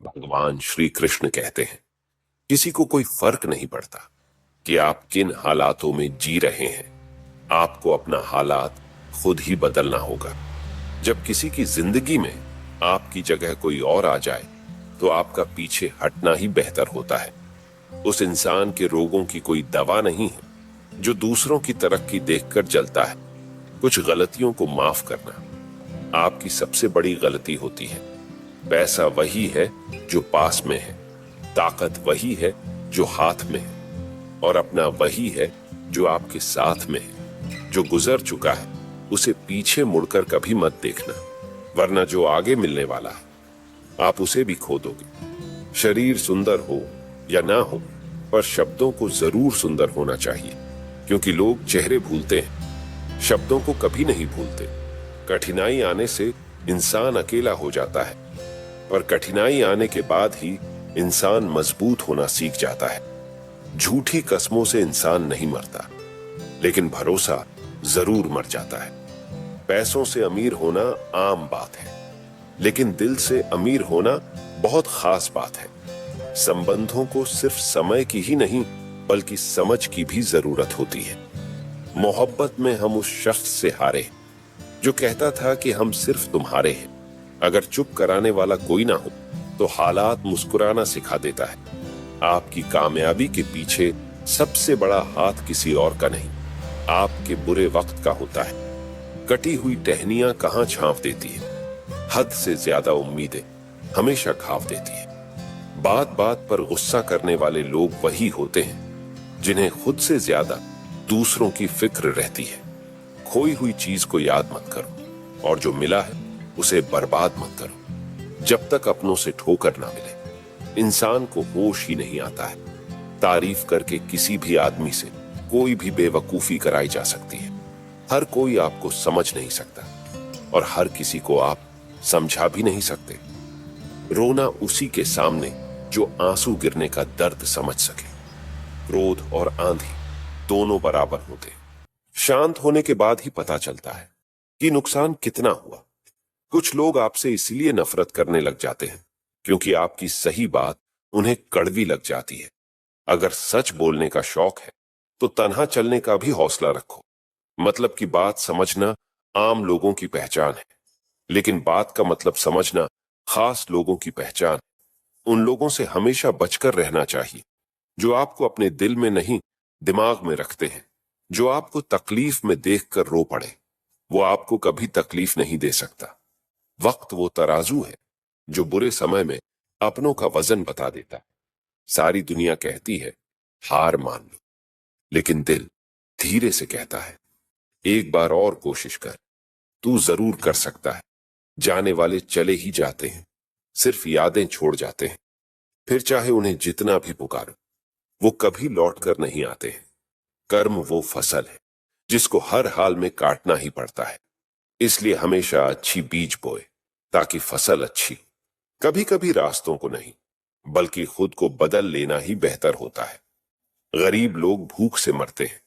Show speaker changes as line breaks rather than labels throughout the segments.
भगवान श्री कृष्ण कहते हैं, किसी को कोई फर्क नहीं पड़ता कि आप किन हालातों में जी रहे हैं। आपको अपना हालात खुद ही बदलना होगा। जब किसी की जिंदगी में आपकी जगह कोई और आ जाए तो आपका पीछे हटना ही बेहतर होता है। उस इंसान के रोगों की कोई दवा नहीं है जो दूसरों की तरक्की देखकर जलता है। कुछ गलतियों को माफ करना आपकी सबसे बड़ी गलती होती है। पैसा वही है जो पास में है, ताकत वही है जो हाथ में है, और अपना वही है जो आपके साथ में है। जो गुजर चुका है उसे पीछे मुड़कर कभी मत देखना, वरना जो आगे मिलने वाला है आप उसे भी खो दोगे। शरीर सुंदर हो या ना हो, पर शब्दों को जरूर सुंदर होना चाहिए, क्योंकि लोग चेहरे भूलते हैं, शब्दों को कभी नहीं भूलते। कठिनाई आने से इंसान अकेला हो जाता है, पर कठिनाई आने के बाद ही इंसान मजबूत होना सीख जाता है। झूठी कस्मों से इंसान नहीं मरता, लेकिन भरोसा जरूर मर जाता है। पैसों से अमीर होना आम बात है, लेकिन दिल से अमीर होना बहुत खास बात है। संबंधों को सिर्फ समय की ही नहीं बल्कि समझ की भी जरूरत होती है। मोहब्बत में हम उस शख्स से हारे जो कहता था कि हम सिर्फ तुम्हारे हैं। अगर चुप कराने वाला कोई ना हो तो हालात मुस्कुराना सिखा देता है। आपकी कामयाबी के पीछे सबसे बड़ा हाथ किसी और का नहीं, आपके बुरे वक्त का होता है। कटी हुई टहनियां कहां छांव देती है, हद से ज्यादा उम्मीदें हमेशा घाव देती है। बात बात पर गुस्सा करने वाले लोग वही होते हैं जिन्हें खुद से ज्यादा दूसरों की फिक्र रहती है। खोई हुई चीज को याद मत करो, और जो मिला है उसे बर्बाद मत करो। जब तक अपनों से ठोकर ना मिले इंसान को होश ही नहीं आता है। तारीफ करके किसी भी आदमी से कोई भी बेवकूफी कराई जा सकती है। हर कोई आपको समझ नहीं सकता, और हर किसी को आप समझा भी नहीं सकते। रोना उसी के सामने जो आंसू गिरने का दर्द समझ सके। क्रोध और आंधी दोनों बराबर होते हैं। शांत होने के बाद ही पता चलता है कि नुकसान कितना हुआ। कुछ लोग आपसे इसलिए नफरत करने लग जाते हैं क्योंकि आपकी सही बात उन्हें कड़वी लग जाती है। अगर सच बोलने का शौक है तो तन्हा चलने का भी हौसला रखो। मतलब की बात समझना आम लोगों की पहचान है, लेकिन बात का मतलब समझना खास लोगों की पहचान है। उन लोगों से हमेशा बचकर रहना चाहिए जो आपको अपने दिल में नहीं दिमाग में रखते हैं। जो आपको तकलीफ में देखकर रो पड़े वो आपको कभी तकलीफ नहीं दे सकता। वक्त वो तराजू है जो बुरे समय में अपनों का वजन बता देता है। सारी दुनिया कहती है हार मान लो, लेकिन दिल धीरे से कहता है एक बार और कोशिश कर, तू जरूर कर सकता है। जाने वाले चले ही जाते हैं, सिर्फ यादें छोड़ जाते हैं। फिर चाहे उन्हें जितना भी पुकारो वो कभी लौट कर नहीं आते हैं। कर्म वो फसल है जिसको हर हाल में काटना ही पड़ता है। इसलिए हमेशा अच्छी बीज बोए ताकि फसल अच्छी। कभी कभी रास्तों को नहीं बल्कि खुद को बदल लेना ही बेहतर होता है। गरीब लोग भूख से मरते हैं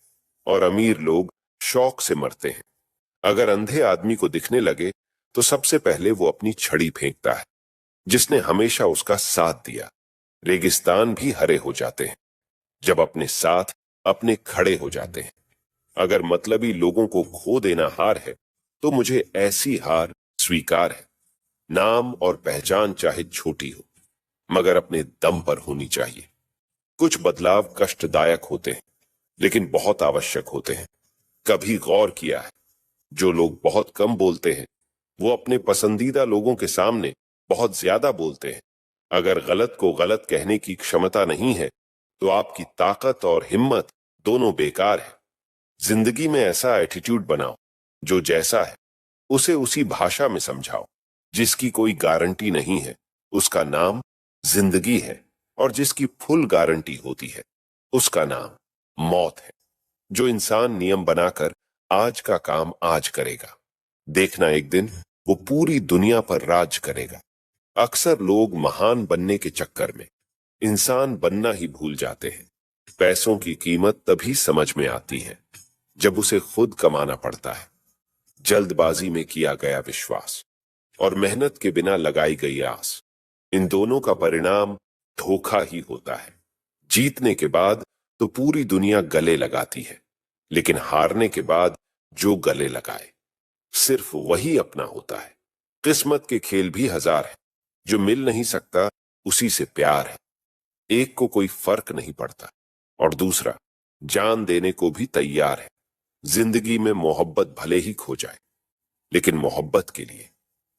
और अमीर लोग शौक से मरते हैं। अगर अंधे आदमी को दिखने लगे तो सबसे पहले वो अपनी छड़ी फेंकता है। जिसने हमेशा उसका साथ दिया, रेगिस्तान भी हरे हो जाते हैं जब अपने साथ अपने खड़े हो जाते हैं। अगर मतलबी लोगों को खो देना हार है तो मुझे ऐसी हार स्वीकार है। नाम और पहचान चाहे छोटी हो मगर अपने दम पर होनी चाहिए। कुछ बदलाव कष्टदायक होते हैं लेकिन बहुत आवश्यक होते हैं। कभी गौर किया है जो लोग बहुत कम बोलते हैं वो अपने पसंदीदा लोगों के सामने बहुत ज्यादा बोलते हैं। अगर गलत को गलत कहने की क्षमता नहीं है तो आपकी ताकत और हिम्मत दोनों बेकार है। जिंदगी में ऐसा एटीट्यूड बनाओ जो जैसा है उसे उसी भाषा में समझाओ। जिसकी कोई गारंटी नहीं है उसका नाम जिंदगी है, और जिसकी फुल गारंटी होती है उसका नाम मौत है। जो इंसान नियम बनाकर आज का काम आज करेगा, देखना एक दिन वो पूरी दुनिया पर राज करेगा। अक्सर लोग महान बनने के चक्कर में इंसान बनना ही भूल जाते हैं। पैसों की कीमत तभी समझ में आती है जब उसे खुद कमाना पड़ता है। जल्दबाजी में किया गया विश्वास और मेहनत के बिना लगाई गई आस इन दोनों का परिणाम धोखा ही होता है। जीतने के बाद तो पूरी दुनिया गले लगाती है, लेकिन हारने के बाद जो गले लगाए सिर्फ वही अपना होता है। किस्मत के खेल भी हजार है, जो मिल नहीं सकता उसी से प्यार है। एक को कोई फर्क नहीं पड़ता और दूसरा जान देने को भी तैयार है। जिंदगी में मोहब्बत भले ही खो जाए, लेकिन मोहब्बत के लिए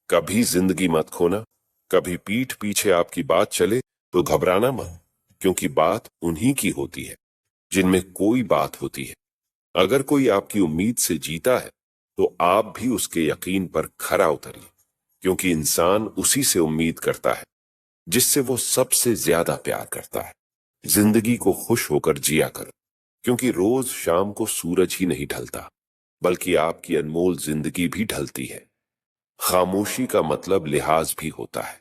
कभी जिंदगी मत खोना। कभी पीठ पीछे आपकी बात चले तो घबराना मत, क्योंकि बात उन्हीं की होती है जिनमें कोई बात होती है। अगर कोई आपकी उम्मीद से जीता है तो आप भी उसके यकीन पर खरा उतरिए, क्योंकि इंसान उसी से उम्मीद करता है जिससे वो सबसे ज्यादा प्यार करता है। जिंदगी को खुश होकर जिया करो, क्योंकि रोज शाम को सूरज ही नहीं ढलता, बल्कि आपकी अनमोल जिंदगी भी ढलती है। खामोशी का मतलब लिहाज भी होता है,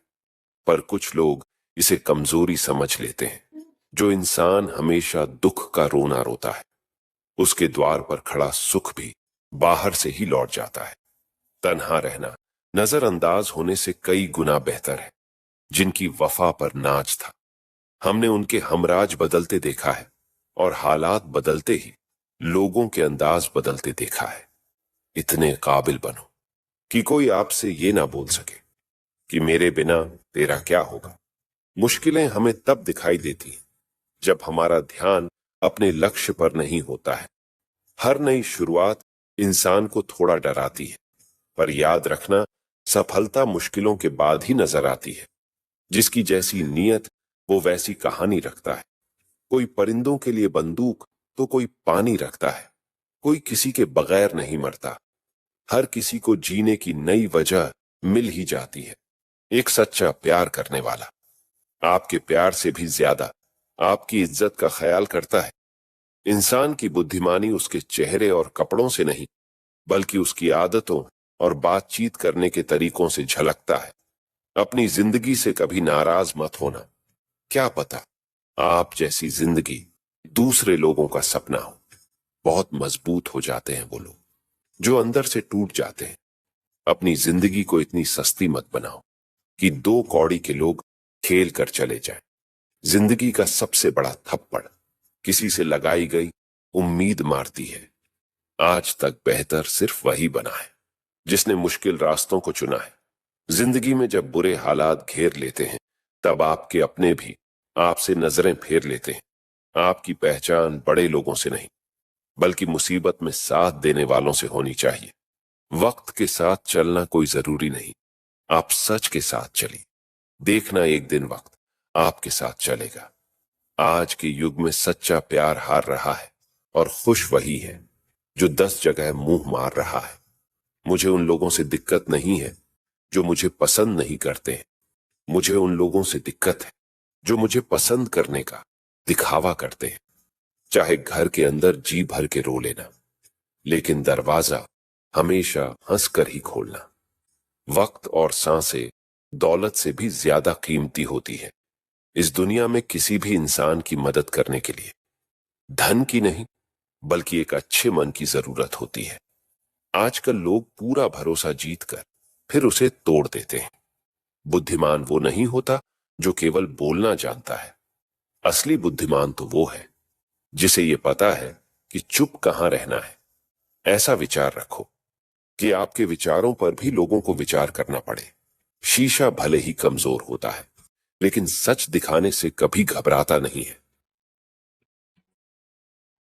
पर कुछ लोग इसे कमजोरी समझ लेते हैं। जो इंसान हमेशा दुख का रोना रोता है, उसके द्वार पर खड़ा सुख भी बाहर से ही लौट जाता है। तन्हा रहना नजरअंदाज होने से कई गुना बेहतर है। जिनकी वफा पर नाज था, हमने उनके हमराज बदलते देखा है, और हालात बदलते ही लोगों के अंदाज बदलते देखा है। इतने काबिल बनो कि कोई आपसे ये ना बोल सके कि मेरे बिना तेरा क्या होगा। मुश्किलें हमें तब दिखाई देती हैं जब हमारा ध्यान अपने लक्ष्य पर नहीं होता है। हर नई शुरुआत इंसान को थोड़ा डराती है, पर याद रखना, सफलता मुश्किलों के बाद ही नजर आती है। जिसकी जैसी नीयत वो वैसी कहानी रखता है। कोई परिंदों के लिए बंदूक तो कोई पानी रखता है। कोई किसी के बगैर नहीं मरता। हर किसी को जीने की नई वजह मिल ही जाती है। एक सच्चा प्यार करने वाला आपके प्यार से भी ज्यादा आपकी इज्जत का ख्याल करता है। इंसान की बुद्धिमानी उसके चेहरे और कपड़ों से नहीं, बल्कि उसकी आदतों और बातचीत करने के तरीकों से झलकता है। अपनी जिंदगी से कभी नाराज मत होना। क्या पता आप जैसी जिंदगी दूसरे लोगों का सपना हो। बहुत मजबूत हो जाते हैं वो लोग जो अंदर से टूट जाते हैं। अपनी जिंदगी को इतनी सस्ती मत बनाओ कि दो कौड़ी के लोग खेल कर चले जाएं। जिंदगी का सबसे बड़ा थप्पड़ किसी से लगाई गई उम्मीद मारती है। आज तक बेहतर सिर्फ वही बना है जिसने मुश्किल रास्तों को चुना है। जिंदगी में जब बुरे हालात घेर लेते हैं, तब आपके अपने भी आपसे नजरें फेर लेते हैं। आपकी पहचान बड़े लोगों से नहीं, बल्कि मुसीबत में साथ देने वालों से होनी चाहिए। वक्त के साथ चलना कोई जरूरी नहीं, आप सच के साथ चलिए। देखना एक दिन वक्त आपके साथ चलेगा। आज के युग में सच्चा प्यार हार रहा है, और खुश वही है जो 10 जगह मुंह मार रहा है। मुझे उन लोगों से दिक्कत नहीं है जो मुझे पसंद नहीं करते हैं। मुझे उन लोगों से दिक्कत है जो मुझे पसंद करने का दिखावा करते हैं। चाहे घर के अंदर जी भर के रो लेना, लेकिन दरवाजा हमेशा हंसकर ही खोलना। वक्त और सांसें दौलत से भी ज्यादा कीमती होती है। इस दुनिया में किसी भी इंसान की मदद करने के लिए धन की नहीं, बल्कि एक अच्छे मन की जरूरत होती है। आजकल लोग पूरा भरोसा जीतकर फिर उसे तोड़ देते हैं। बुद्धिमान वो नहीं होता जो केवल बोलना जानता है। असली बुद्धिमान तो वो है जिसे ये पता है कि चुप कहां रहना है। ऐसा विचार रखो कि आपके विचारों पर भी लोगों को विचार करना पड़े। शीशा भले ही कमजोर होता है, लेकिन सच दिखाने से कभी घबराता नहीं है।